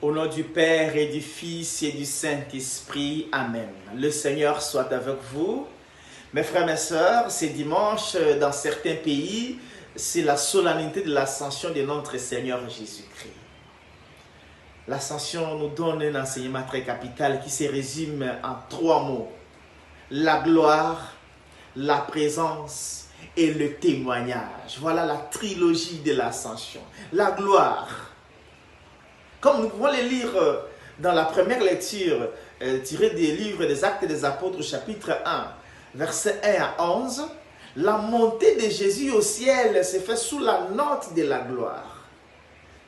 Au nom du Père et du Fils et du Saint-Esprit, Amen. Le Seigneur soit avec vous. Mes frères, mes sœurs, c'est dimanche dans certains pays, c'est la solennité de l'ascension de notre Seigneur Jésus-Christ. L'ascension nous donne un enseignement très capital qui se résume en 3 mots. La gloire, la présence et le témoignage. Voilà la trilogie de l'ascension. La gloire. Comme nous pouvons les lire dans la première lecture tirée des livres des Actes des Apôtres, chapitre 1, versets 1 à 11, la montée de Jésus au ciel s'est faite sous la note de la gloire.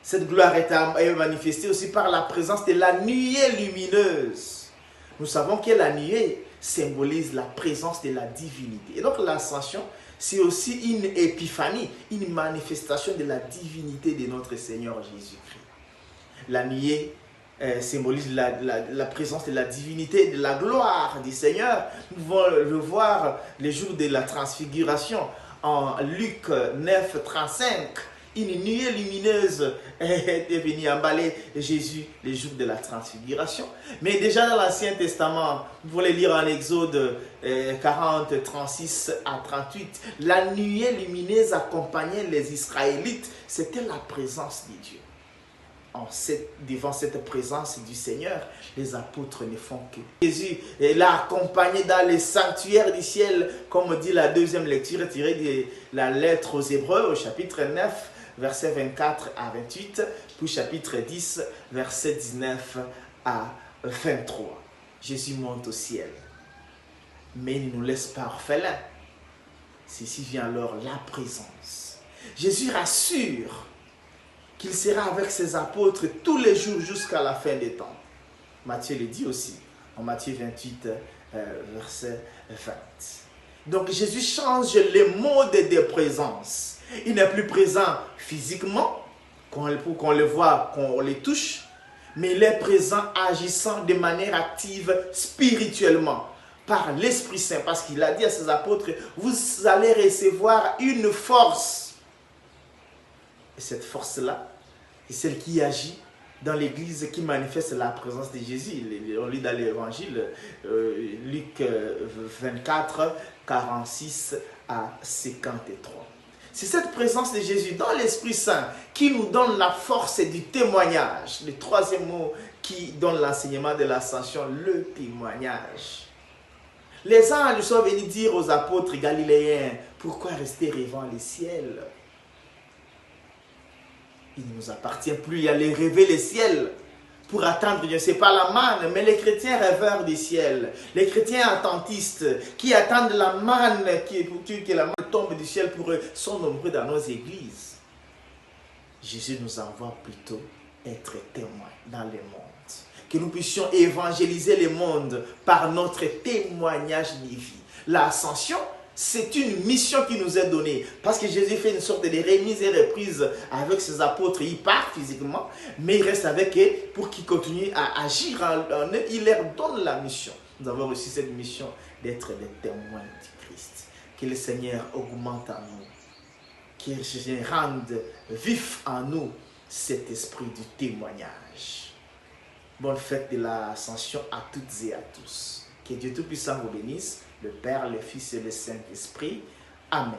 Cette gloire est manifestée aussi par la présence de la nuée lumineuse. Nous savons que la nuée symbolise la présence de la divinité. Et donc l'ascension, c'est aussi une épiphanie, une manifestation de la divinité de notre Seigneur Jésus-Christ. La nuée symbolise la présence de la divinité, de la gloire du Seigneur. Nous pouvons le voir les jours de la transfiguration en Luc 9, 35. Une nuée lumineuse est venue emballer Jésus les jours de la transfiguration. Mais déjà dans l'Ancien Testament, vous pouvez lire en Exode 40, 36 à 38, la nuée lumineuse accompagnait les Israélites. C'était la présence de Dieu. Devant cette présence du Seigneur, les apôtres ne font que. Jésus l'a accompagné dans les sanctuaires du ciel, comme dit la deuxième lecture tirée de la lettre aux Hébreux, au chapitre 9, versets 24 à 28, puis chapitre 10, versets 19 à 23. Jésus monte au ciel, mais il ne nous laisse pas orphelins. Ceci vient alors la présence. Jésus rassure qu'il sera avec ses apôtres tous les jours jusqu'à la fin des temps. Matthieu le dit aussi, en Matthieu 28, verset 20. Donc Jésus change le mode de présence. Il n'est plus présent physiquement, qu'on le voit, qu'on le touche, mais il est présent agissant de manière active spirituellement, par l'Esprit Saint, parce qu'il a dit à ses apôtres, vous allez recevoir une force. Et cette force-là, c'est celle qui agit dans l'Église, qui manifeste la présence de Jésus. On lit dans l'Évangile, Luc 24, 46 à 53. C'est cette présence de Jésus dans l'Esprit Saint qui nous donne la force du témoignage. Le troisième mot qui donne l'enseignement de l'ascension, le témoignage. Les anges sont venus dire aux apôtres galiléens, pourquoi rester rêvant les ciels? Il ne nous appartient plus à aller rêver les ciels pour attendre, je ne sais pas la manne, mais les chrétiens rêveurs du ciel, les chrétiens attentistes qui attendent la manne, que la manne tombe du ciel pour eux, sont nombreux dans nos églises. Jésus nous envoie plutôt être témoins dans le monde. Que nous puissions évangéliser le monde par notre témoignage de vie. L'ascension, c'est une mission qui nous est donnée. Parce que Jésus fait une sorte de remise et reprise avec ses apôtres. Il part physiquement, mais il reste avec eux pour qu'ils continuent à agir en eux. Il leur donne la mission. Nous avons reçu cette mission d'être des témoins du Christ. Que le Seigneur augmente en nous. Qu'il rende vif en nous cet esprit du témoignage. Bonne fête de l'Ascension à toutes et à tous. Que Dieu Tout-Puissant vous bénisse. Le Père, le Fils et le Saint-Esprit. Amen.